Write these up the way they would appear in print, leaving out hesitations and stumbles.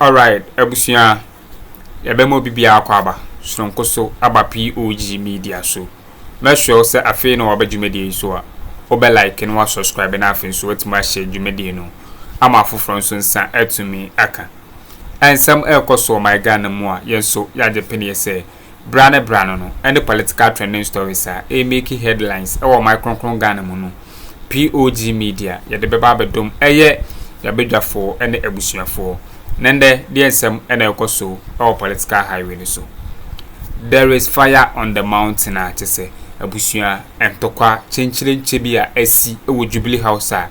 Alright, ebusia yabemo bibia akwaba sonko so aba POG Media so make sure say afi no obedwumedie so a obe like no subscribe na afi so wetima share dwumedie no ama afoforo so nsa etumi aka ensam ekoso my Ghana mu a yenso yaje pene say brano no and the political trending stories are making headlines e my kronkron Ghana mu no POG Media yade beba abedom eye yabedwafo ene ebusuafo nende the ensem ene ekoso our political highway so there is fire on the mountain a tese abusua entokwa chenchirenche bia asi ewo Jubilee House a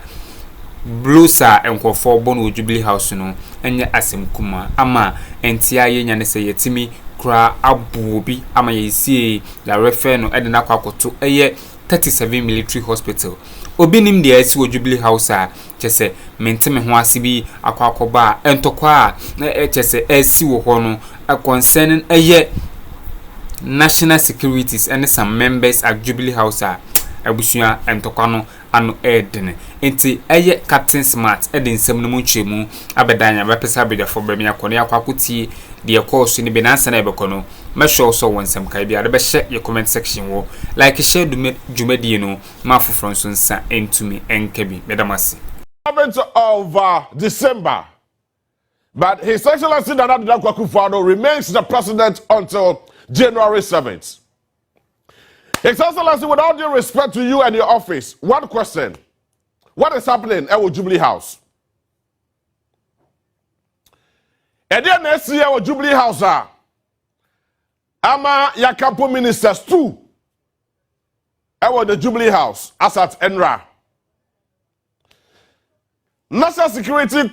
bluesa enkofo bono Jubilee House no enye asem kuma ama entia yenya ne se yetimi kra abuobi ama yesie la refer no ede na kwakoto eye 37 military hospital obi nim de asi wo Jubilee House a chese menteme ho asibi akwakoba entokwa chese asi wo ho no concerning eye national securities and some members at Jubilee House abusua entokwa no ano edene enti eye Captain Smart edin nsem no munchemu abedanya bepesa bedafo bemi akone akwakuti de course ni binansa na ebekono mesho so wonsem kai bia de be share your comment section wo like share dwumedie no ma foforo so nsa entumi enkebi medamasi of December, but His Excellency Akuffo remains the president until January 7th. His Excellency, with all due respect to you and your office, one question. What is happening at Jubilee House? And then next year at Jubilee House, Ama Yakampo ministers too. At the Jubilee House, as at Enra. National security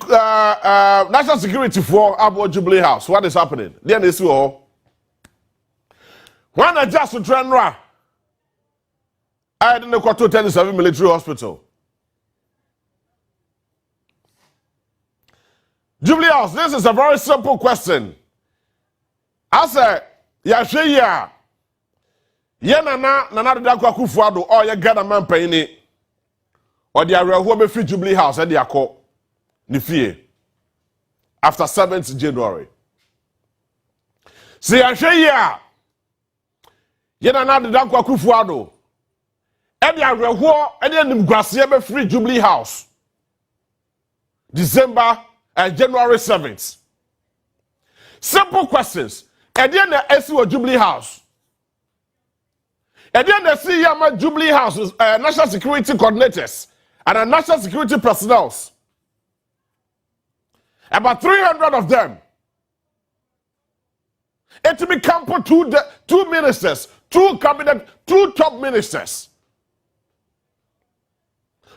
for about Jubilee House. What is happening? Then they see all. When I just to Enra, I didn't go to 37 military hospital. Jubilee House, this is a very simple question. I say, Yashia, Yenana, Akuffo, or your Ghana man paying or the area who be free Jubilee House at the Akko, Nifie, after 7th January. See, Yashia, Yenana, Akuffo, and the area who, and then Gracia free Jubilee House, December and January 7th. Simple questions. And then the SEO Jubilee House. And then the CEO Jubilee House, national security coordinators and the national security personnel. About 300 of them. It to become two ministers, two cabinet, two top ministers.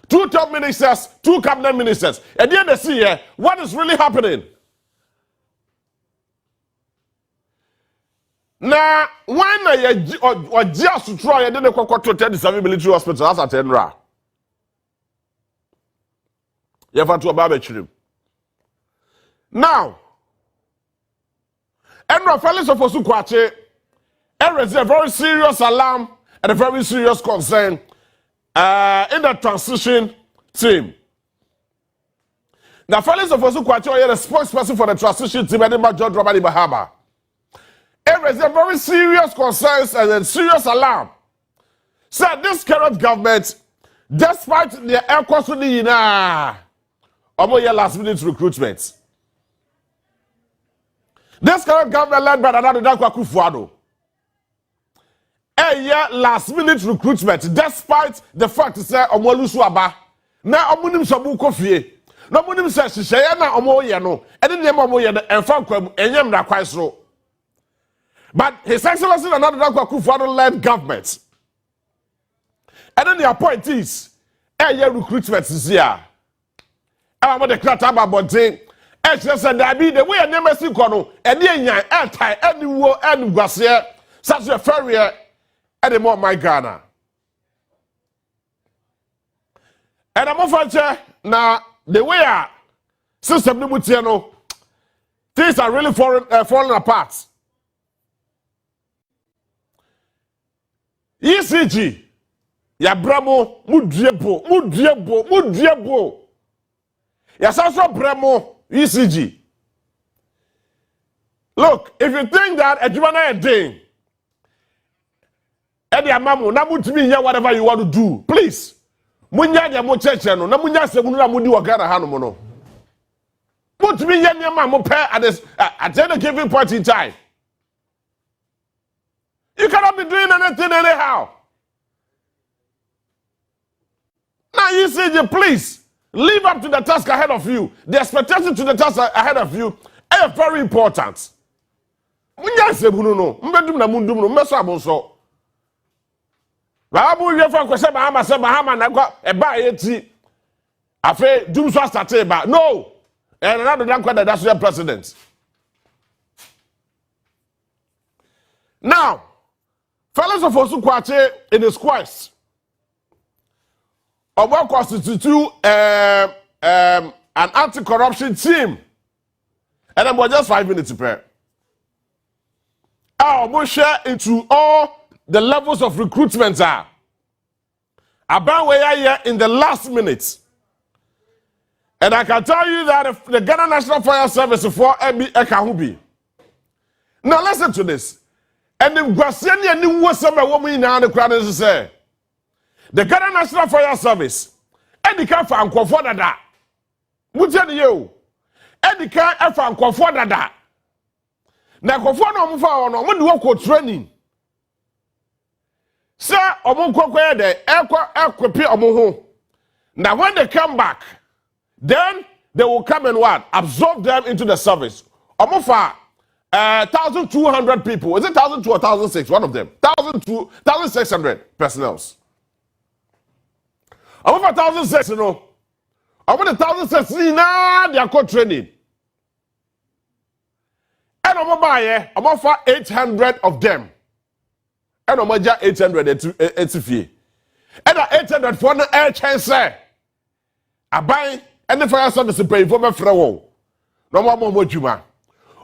Two top ministers, two cabinet ministers. And then they see here, what is really happening? Now, when you just to try and then they go to 37 military hospital, that's at Enra. You have to a barbecue. Now, Enra fellas of Osukwache, there is a very serious alarm and a very serious concern in the transition team. The fellas of Osukwache are the spokesperson for the transition team and the Mahama. There is a very serious concern and a serious alarm. So this current government, despite the air questioning last minute recruitment, this current government led by Akuffo, last minute recruitment, despite the fact that Omolusuaba, now Omunim Sabu Kofi, no Munim says Shayana Omoyano, and then Yamoyano and Fanquem and Yamna Kwaisro. But His Excellency Akuffo led government. And then the appointees, recruitment is here. I'm going to cut up about the the way I never see Kono, and the anti any war and Gracia, such a farrier, and the more my Ghana. And I'm over now the way our system Nimutiano, things are really falling apart. ECG, ya bramo, mudiebo. Ya sasa bramo, ECG. Look, if you think that a Jumana thing, Eddie Amamu, na mutimi here whatever you want to do, please. Munya dia mo church no, na munya se munu na mudi wakara hanu no. Mutimi here near ma mo pair at any given point in time. You cannot be doing anything anyhow. Now you say, please live up to the task ahead of you. The expectation to the task ahead of you is very important. Munya se munu no, mbedum na mundum no, meso abonso. Babu yefa kwese Mahama se Mahama na kwa eba yeti afi dum so start eba no and another than kwa that's the president. Now fellows of Osu Kwache in his quest obo constitute an anti-corruption team and then just 5 minutes to prepare. Obo share into all the levels of recruitment are about where here in the last minute. And I can tell you that if the Ghana National Fire Service for MB Ekahubi. Now listen to this. And the Guasiani and the Wasama woman now the crowd is say the Ghana National Fire Service Edika for Akuffo dada. Mutiyani you. Edika for Akuffo dada. Na Akuffo no mfa no mo de work training. Sir, omunkokwe de ekwepi omuhu. Now when they come back, then they will come and what? Absorb them into the service. Omufa 1,200 people. Is it 1,200 or 1,600? One of them. 1,600 personnel. Omufa 1,600, you know. Omufa 1,600 now they are called training. And omufa 800 of them. And omaja 800 etifie. And 800 for the air chance. I buy and the fire service pay for my friend. No more juma.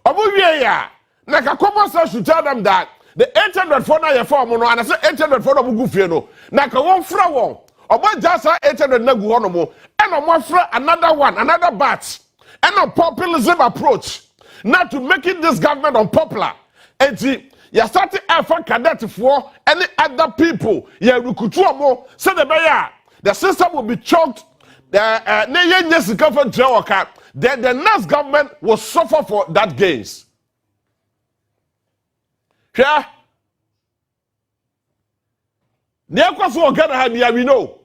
Obuya, like a common sense should tell them that the 800 for na form and I say 800 for the Bugufiano. Like a one flower. Oba just 800 nagu honomo. And another one, another batch. And a populism approach. Not to making this government unpopular. And you started effort cadet for any other people. You recruit more. So the system will be choked. The next government will suffer for that gains. Yeah. We know.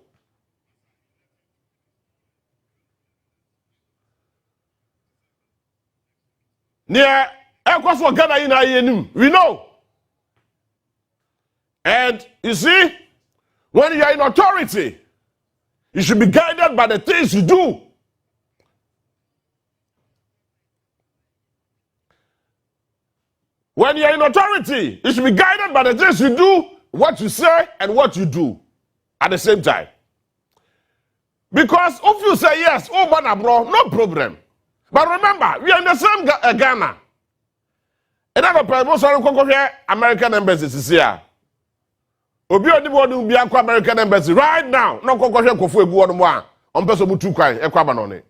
We know. And you see, when you are in authority, you should be guided by the things you do. When you are in authority, you should be guided by the things you do, what you say, and what you do at the same time. Because if you say yes, oh, man, bro, no problem. But remember, we are in the same Ghana. And most American embassies is here. Obi only be American embassy right now. No Akuffo egu onu mo a. On person mu tu kwan ekwaba no ne.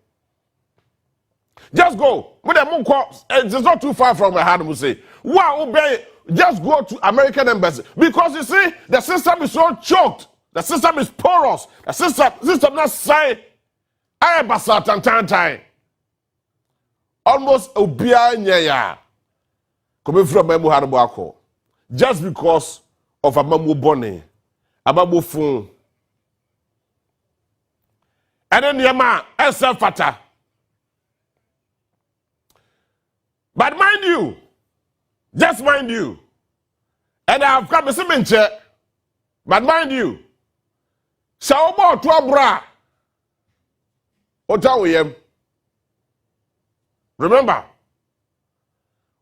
Just go. It's not too far from my hand, say. Wow, obey. Just go to American embassy. Because you see, the system is so choked. The system is porous. The system not say, I am basatan. Almost obia nyaya. Coming from Memu Harabuako. Just because of a mamu bonnet, a mamu phone. And then Yama, Elsa Fata. But mind you, just mind you, and I have come to see but mind you, Saobo to Abra, Otawayem. Remember,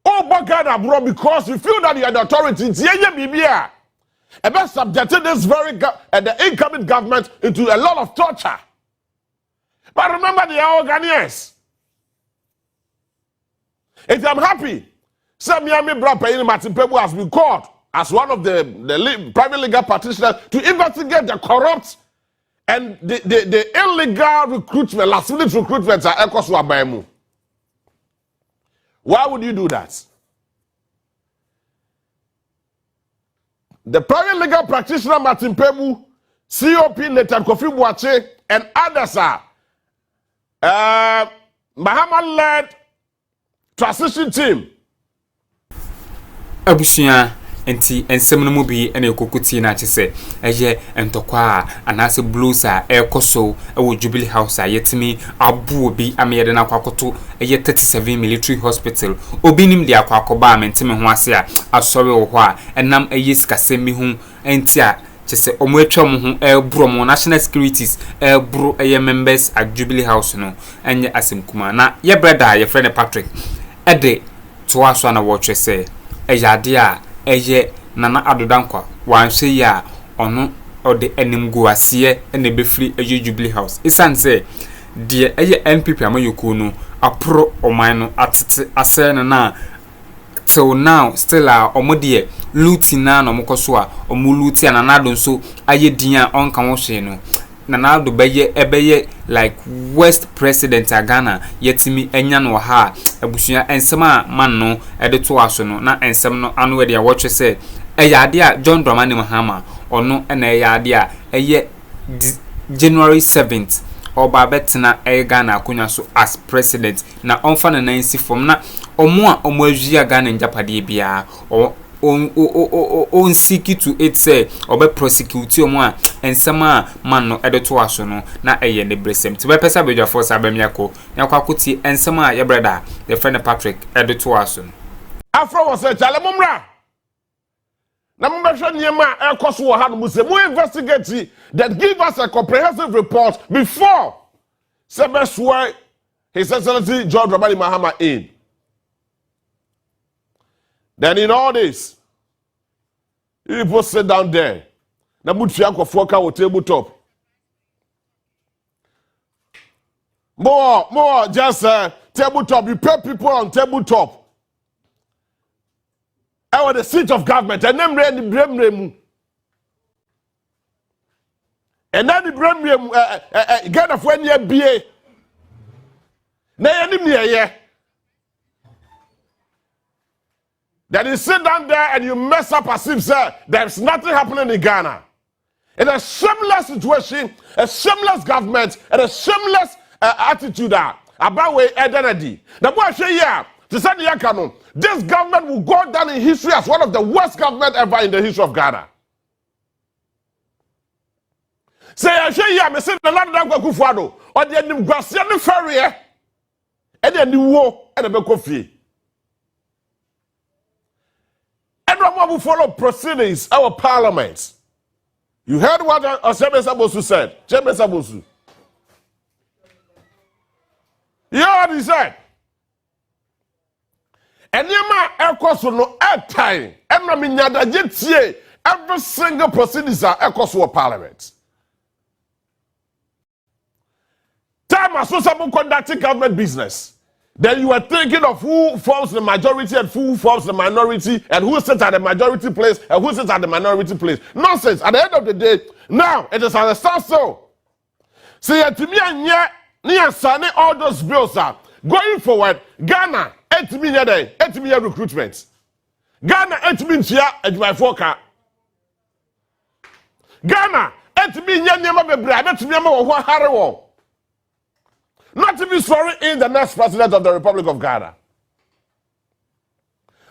oh, Bagada, bro, because you feel that you are the authority, it's Bibia. About subjected this the incoming government into a lot of torture. But remember, they are Ghanaians. If I'm happy, some Miami Brapa Martin Pebu has been called as one of the private legal practitioners to investigate the corrupt and the illegal recruitment, last minute recruitments at Ekoswa Baimu. Why would you do that? the private legal practitioner Martin Pemu, COP Nathan Kofi Boache, and others are Mahama-led transition team. Abusia enti ensem no mu bi ene kokuti na chese eye entokwa anase blues a ekoso ewo Jubilee House a yetimi abu obi amede na kwakoto eye 37 military hospital obi nim de akwakoba mentime ho ase a asori wo ho a enam eye sikasemi hu enti a chese omo atwa mo ho ebro mo national securities ebro eye members at Jubilee House no enye asemkuma na ye brother ye friend Patrick ede to aso na wo chese ejade a eye nana adodankwa wanhwe ya ono ode enimgu ase ene befri eye Jubilee House isanse de eye NPP amayoku no apro oman no atete ase na till now still omode luti na no mokoso a omuluti nana ado nso aye din a onka wo hwe no nana ado ebeye like West President Ghana yetimi enya no ha abusua ensem a man no ede to aso no na ensem no anu ede a watch say eyade a John Dramani Mahama ono na eyade a eye January 7th oba betena Ghana akunya so as president na onfa na nansi form na omo a omo awia Ghana njapade bia on seek to it say obe prosecute omo a ensem a man no ede to aso no na eye ne bresem ti be pesa beja force abamiako yakwakuti ensem a ye brother the friend Patrick ede to aso no Afro was a chale mumra na mumra niema ekoso wo ha no muse mo investigate that give us a comprehensive report before Sebe swear His Excellency John Dramani Mahama in. Then in all this, people sit down there. Na mutu Akuffo ka o tabletop. More just tabletop. You pay people on tabletop. I was the seat of government. And then the blame. And then the blame get of when you BA. Na you Then you sit down there and you mess up as if sir, there's nothing happening in Ghana. In a shameless situation, a shameless government, and a shameless attitude about way identity. The boy say yeah, to say the Yakano, this government will go down in history as one of the worst government ever in the history of Ghana. Say I say yeah, me say the land of Akuffo or the Nimguasian ferry, and then the war and the Bekofi. Everyone will follow proceedings, our parliament. You heard what Osebe Sabosu said. Chebe Sabosu. You heard what he said. And yema ekoso no time. Emra minyada jetie. Every single proceedings are ekoso parliament. Time associable conducting government business. Then you are thinking of who forms the majority and who forms the minority and who sits at the majority place and who sits at the minority place. Nonsense. At the end of the day, now it is understand so. See, to me and near Sunday, all those bills are going forward. Ghana, 8 million day, 8 million recruitment. Ghana, 8 million here at my forecast. Ghana, 8 million never be bribed, 8 million more Harrow. Not to be sorry in the next president of the Republic of Ghana.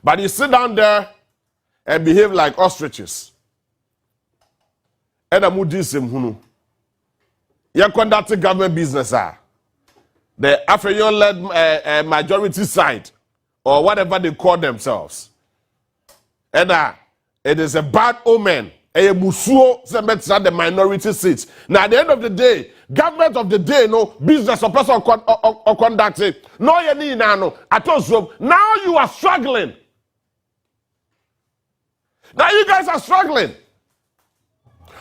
But you sit down there and behave like ostriches. And I'm doing some hunu. You're conducting government business. The African-led majority side, or whatever they call themselves. And it is a bad omen. A musuo at the minority seats. Now at the end of the day, government of the day, no business or person or conducting. No, you need no. Now you are struggling. Now you guys are struggling.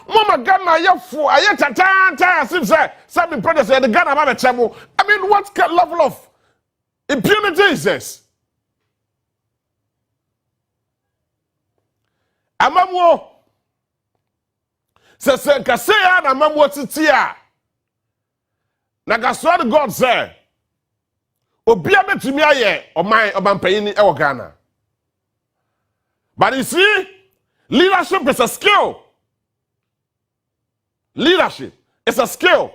Mama Ghana, you fool. I yet a time. Seems like some brothers say the Ghana have a chemo. I mean, what level of impunity is this? Amamo. Se kase ya na mamwo titia. Na gaswa God say. Obi a betumi aye oman obampanyini e wo Ghana. But you see, Leadership is a skill. Leadership is a skill.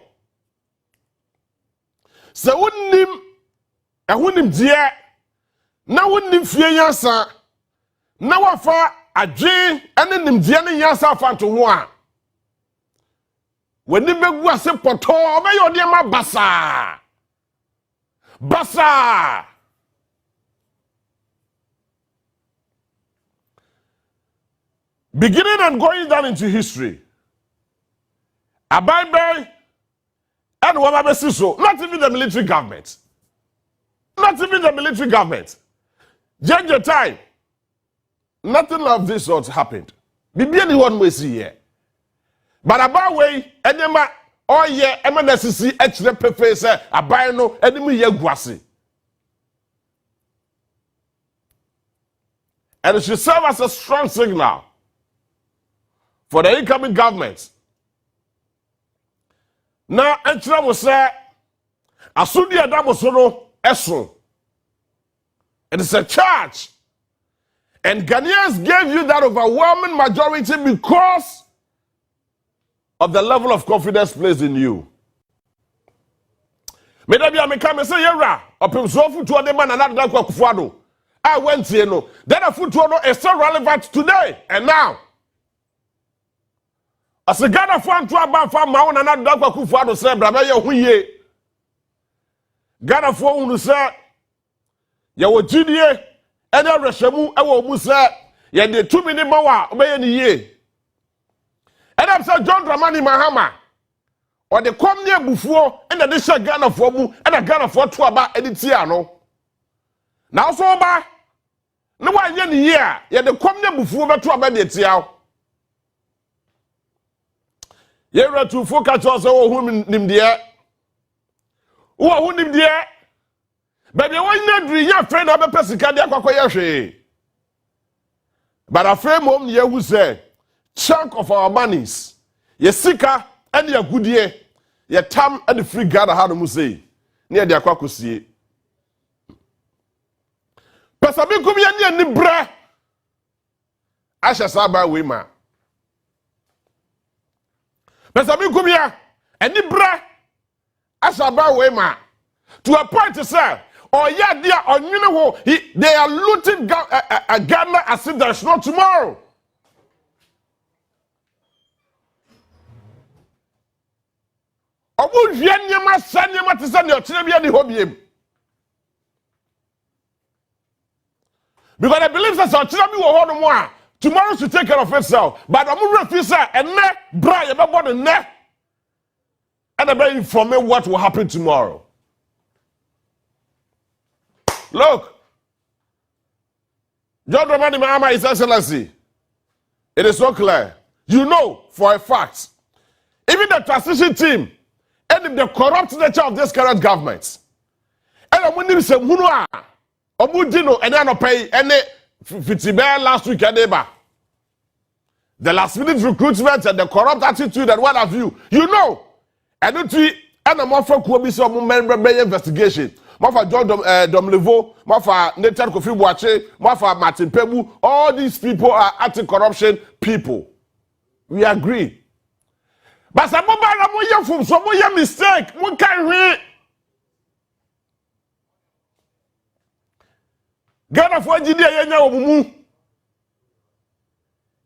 So wouldn't dear now wouldn't fear yansa. Now I fa a J and then him dear yansa fan to one. When the big was a poto, obey your dear my bassa. Bassa. Beginning and going down into history. Abide and what so not even the military government. Not even the military government. Change your time. Nothing of this sort happened. Be anyone we see here. But about way, enema, oh yeah, MNSC, actually prefer abide no enemy ye guasi. And it should serve as a strong signal for the incoming government. Now, Entra will say, Asudi Adamosono Esso. It is a charge. And Ghanaians gave you that overwhelming majority because of the level of confidence placed in you. Maybe I come and say, Yera, or so food to a man and not Akuffo. I went here, no. Then a food to is still relevant today and now. As a Ghana fan to about farm, Mahama and Addo Akuffo say, Brother, you Ghana for who say, you were GDA, and a Reshamu, I will say, you did 2 minutes more, obey any year. And I'm saying, John Dramani Mahama, or the come near before, and the dish Ghana for mu, and a Ghana for 2 about Editiano. Now, so ba, no one year, yet the come near before the 2 about Editiao. Yera to focus on who him dear. Who him dear? Baby, why not be your friend of a person? But a friend home here who say, chunk of our monies, ye seeker and your good year, ye tam and the free God how to say near the Aquacusi. Pesabi come here near Nibra. I shall say by Wima. Pesabi come here and Nibra. I shall buy Wema to a point to say, oh yeah, they are on you know they are looting Ghana as if there's no tomorrow. Obu Viennema Sanyama to send your children the hobby. Because I believe that our children will hold more. Tomorrow should take care of itself. But I'm refuse and ne bra about the ne. And I'm very informed what will happen tomorrow. Look, John Dramani Mahama, His Excellency, it is so clear. You know for a fact, even the transition team, and the corrupt nature of this current government, and I'm winning some Hunua, Omudino, and I don't pay any Fitibe last week, and the last minute recruitment and the corrupt attitude and what have you, you know. And I'm offer Kubi some member investigation. Mafa John Domlevo, Mafa Nathan Kofi Boache, Mafa Martin Pebu, all these people are anti-corruption people. We agree. But some from some mistake. What can we? Ghana for engineer yenya obumu.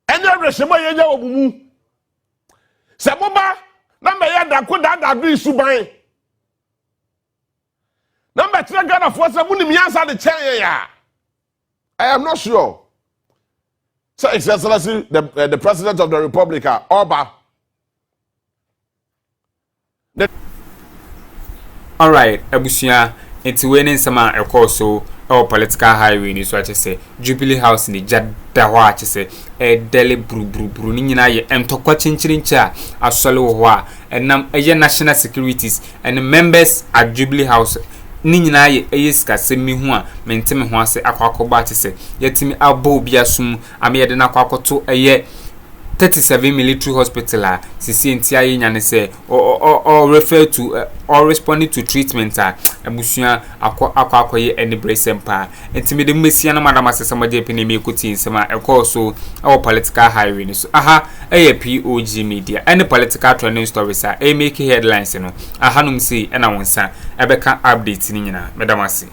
Enya reshema yenya obumu. Samoba number ya da ko da do isuban. Number 3 Ghana for some munim yansa the chen ya. I am not sure. So Excellency the President of the Republic Oba. All right, Abusia, it's winning some so our political highway ni so I say Jubilee House ni jada wa say e dele bru ni nyina ye entokwa chinchirincha asole wo a enam eye national securities and members at Jubilee House ni nyina ye sika semi hu a menteme ho ase akwakoba say yetimi abo bia sum ame ye de na akwakoto eye 37 military hospital CCNTI nyane say or refer to or responding to treatment abusia akwakoye any brace empa entimi de mesia na madam asesama je pinemi ekuti nsema ekoso our political highway so POG Media any political trending stories make headlines no ahanum see na wonsa ebeka update ni nyina madam ase